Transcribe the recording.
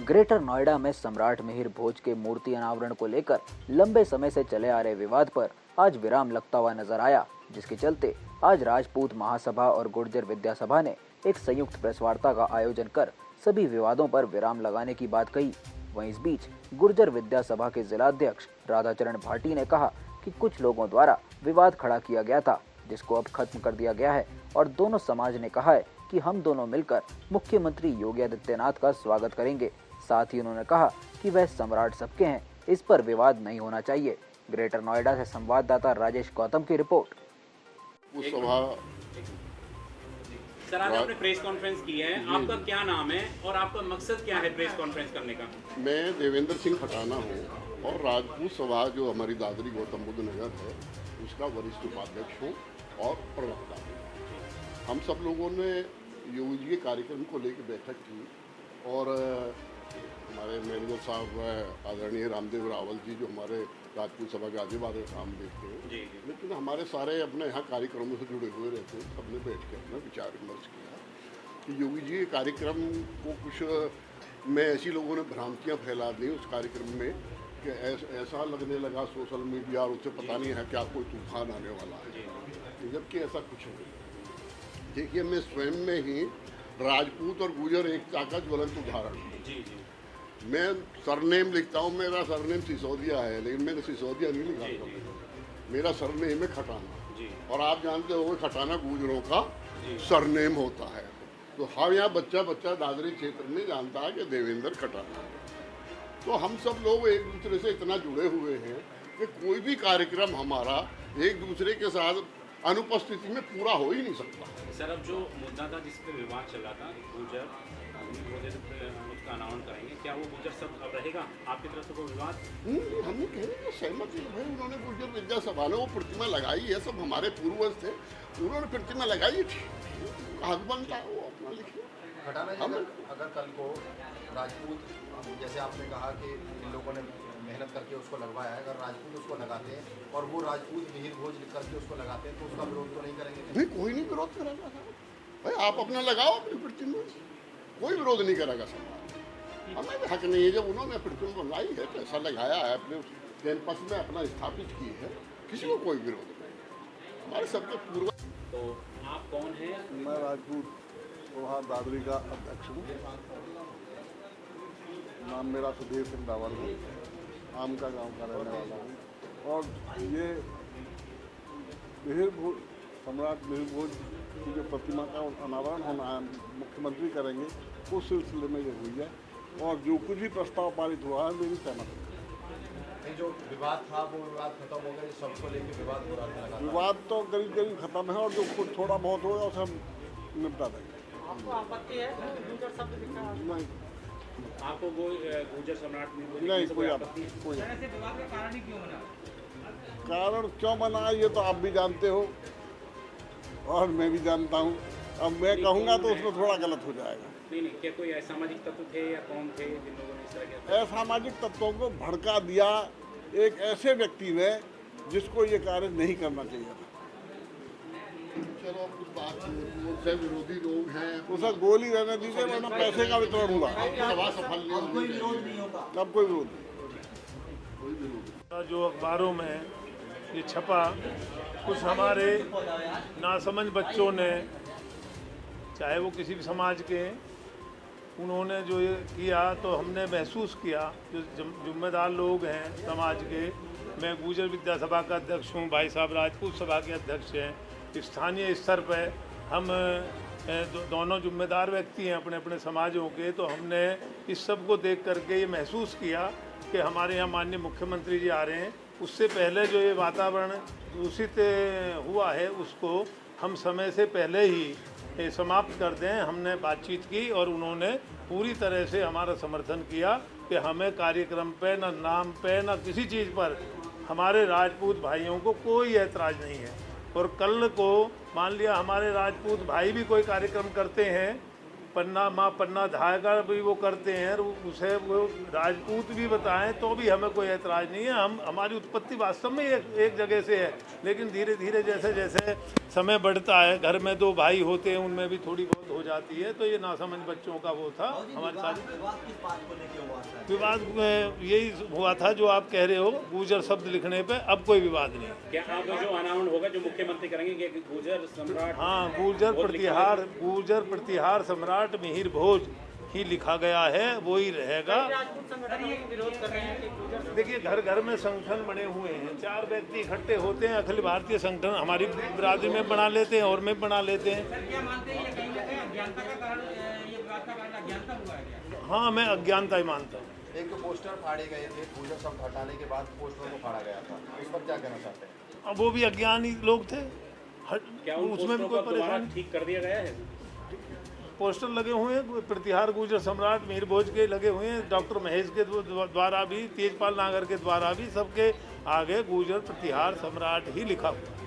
Greater Noida में सम्राट मिहिर भोज के मूर्ति अनावरण को लेकर लंबे समय से चले आ रहे विवाद पर आज विराम लगता हुआ नजर आया, जिसके चलते आज राजपूत महासभा और गुर्जर विद्या सभा ने एक संयुक्त प्रेस वार्ता का आयोजन कर सभी विवादों पर विराम लगाने की बात कही। वहीं इस बीच गुर्जर विद्या सभा के जिलाध्यक्ष राधाचरण भाटी ने कहा कि कुछ लोगों द्वारा विवाद खड़ा किया गया था, जिसको अब खत्म कर दिया गया है और दोनों समाज ने कहा है कि हम दोनों मिलकर मुख्यमंत्री योगी आदित्यनाथ का स्वागत करेंगे। साथ ही उन्होंने कहा कि वह सम्राट सबके हैं, इस पर विवाद नहीं होना चाहिए। ग्रेटर नोएडा से संवाददाता राजेश गौतम की रिपोर्ट। उस सभा सर, आज आपने प्रेस कॉन्फ्रेंस की है, आपका क्या नाम है और आपका मकसद क्या है प्रेस कॉन्फ्रेंस करने का? मैं देवेंद्र सिंह खटाना हूँ और राजपूत सभा जो हमारी दादरी गौतम बुद्ध नगर है उसका वरिष्ठ उपाध्यक्ष हूँ और प्रवक्ता हूँ। हम सब लोगों ने योगी जी के कार्यक्रम को लेकर बैठक की और हमारे मैनेजर साहब आदरणीय रामदेव रावल जी जो हमारे राजपूत सभा के आदिवासी काम देखते हैं, लेकिन हमारे सारे अपने यहाँ कार्यक्रमों से जुड़े हुए रहते हैं। सबने बैठ के अपना विचार विमर्श किया कि योगी जी के कार्यक्रम को कुछ में ऐसी लोगों ने भ्रांतियाँ फैला दी उस कार्यक्रम में कि ऐसा लगने लगा सोशल मीडिया और उससे पता नहीं है क्या कोई तूफान आने वाला है, जबकि ऐसा कुछ नहीं। देखिए, मैं स्वयं में ही राजपूत और गुर्जर एकता का ज्वलंत उदाहरण हूँ। मैं सरनेम लिखता हूँ, मेरा सरनेम सिसोदिया है, लेकिन मैंने सिसोदिया नहीं लिखा। मेरा सरनेम है खटाना और आप जानते हो खटाना गुर्जरों का सरनेम होता है। तो हम यहाँ बच्चा दादरी क्षेत्र में जानता है कि देवेंद्र खटाना। तो हम सब लोग एक दूसरे से इतना जुड़े हुए हैं कि कोई भी कार्यक्रम हमारा एक दूसरे के साथ अनुपस्थिति में पूरा हो ही नहीं सकता। सर, अब जो मुद्दा था जिस पे विवाद चल रहा था गुर्जर उसका अनावरण करेंगे, क्या वो गुर्जर सब अब रहेगा? आपकी तरफ से कोई विवाद? हमने कहने में सहमत है भाई। उन्होंने गुर्जर विद्या सभा ने वो प्रतिमा लगाई है, सब हमारे पूर्वज थे, उन्होंने प्रतिमा लगाई थी, हक बनता है वो अपना लिखिए। खटाना जी, अगर कल को राजपूत, जैसे आपने कहा कि इन लोगों ने मेहनत करके उसको लगवाया है, अगर राजपूत उसको लगाते हैं और वो राजपूत मिहिर भोज लिख करके उसको लगाते हैं तो उसका विरोध तो नहीं करेंगे? नहीं, कोई नहीं विरोध करेगा भाई। आप अपना लगाओ अपनी प्रतिमा, कोई विरोध नहीं करेगा समाज। हमें भी हक नहीं है, जब उन्होंने प्रतिमा बनाई है, पैसा लगाया है, अपने कैंपस में अपना स्थापित की है, किसी को कोई विरोध नहीं। हमारे सबके पूर्व। तो आप कौन हैं? मैं राजपूत सभा दादरी का अध्यक्ष हूँ। नाम मेरा सुधीर सिंह रावल है, आम का गांव का रहने वाला हूँ। और ये सम्राट मिहिर भोज की जो प्रतिमा का अनावरण होना है, मुख्यमंत्री करेंगे, उस सिलसिले में ये हुई है। और जो कुछ भी प्रस्ताव पारित हुआ है मेरी सहमति है। जो विवाद था वो विवाद खत्म हो गया, सबको लेकर विवाद हो रहा था। विवाद तो करीब करीब खत्म है और जो कुछ थोड़ा बहुत होगा उसे हम निपटा देंगे। आपको आपत्ति है गुर्जर शब्द लिखा? नहीं, आपको गुर्जर सम्राट नहीं, कोई आपत्ति कोई। विवाद का कारण ही क्यों बना? कारण क्यों बना ये तो आप भी जानते हो और मैं भी जानता हूँ। अब मैं कहूँगा तो उसमें थोड़ा गलत हो जाएगा। नहीं, क्या कोई असामाजिक तत्व थे या कौन थे जिन लोगों ने इस तरह किया? असामाजिक तत्वों को भड़का दिया एक ऐसे व्यक्ति ने जिसको ये कार्य नहीं करना चाहिए था। चलो कुछ बात उनसे विरोधी लोग हैं, उसे गोली रहने दीजिए, वरना पैसे का वितरण हुआ। सभा सफल नहीं अब कोई विरोध नहीं होगा। अब कोई विरोध नहीं। जो अखबारों में ये छपा, कुछ हमारे नासमझ बच्चों ने, चाहे वो किसी भी समाज के, उन्होंने जो ये किया तो हमने महसूस किया, जो जिम्मेदार लोग हैं समाज के, मैं गुर्जर विद्या सभा का अध्यक्ष हूँ, भाई साहब राजपूत सभा के अध्यक्ष हैं, स्थानीय स्तर पर हम दोनों जिम्मेदार व्यक्ति हैं अपने अपने समाजों के। तो हमने इस सब को देख करके ये महसूस किया कि हमारे यहाँ माननीय मुख्यमंत्री जी आ रहे हैं, उससे पहले जो ये वातावरण दूषित हुआ है उसको हम समय से पहले ही समाप्त कर दें। हमने बातचीत की और उन्होंने पूरी तरह से हमारा समर्थन किया कि हमें कार्यक्रम पे, न नाम पे, न किसी चीज़ पर हमारे राजपूत भाइयों को कोई ऐतराज़ नहीं है। और कल को मान लिया हमारे राजपूत भाई भी कोई कार्यक्रम करते हैं पन्ना माँ पन्ना धागा भी वो करते हैं, उसे वो राजपूत भी बताएं तो भी हमें कोई ऐतराज़ नहीं है। हमारी उत्पत्ति वास्तव में एक जगह से है, लेकिन धीरे धीरे जैसे जैसे समय बढ़ता है, घर में 2 भाई होते हैं, उनमें भी थोड़ी बहुत हो जाती है, तो ये नासमझ बच्चों का वो था हमारे साथ। विवाद यही हुआ था जो आप कह रहे हो, गुर्जर शब्द लिखने पे। अब कोई विवाद नहीं। क्या अब जो अनाउंस होगा जो मुख्यमंत्री करेंगे कि गुर्जर सम्राट, हाँ, गुर्जर प्रतिहार सम्राट मिहिर भोज ही लिखा गया है, वो ही रहेगा। देखिए, घर घर में संगठन बने हुए हैं, 4 व्यक्ति इकट्ठे होते हैं, अखिल भारतीय संगठन हमारी बिरादरी में बना लेते हैं और में बना लेते हैं। हाँ, मैं अज्ञानता ही मानता हूँ। एक तो पोस्टर फाड़े गए थे, गुर्जर शब्द हटाने के बाद पोस्टरों को फाड़ा गया था, इस पर क्या कहना चाहते हैं? अब वो भी अज्ञानी लोग थे, क्या उन उसमें भी कोई परेशानी। ठीक कर दिया गया है? पोस्टर लगे हुए हैं, प्रतिहार गुर्जर सम्राट मिहिर भोज के लगे हुए हैं, डॉक्टर महेश के द्वारा भी, तेजपाल नागर के द्वारा भी, सबके आगे गुर्जर प्रतिहार सम्राट ही लिखा हुआ।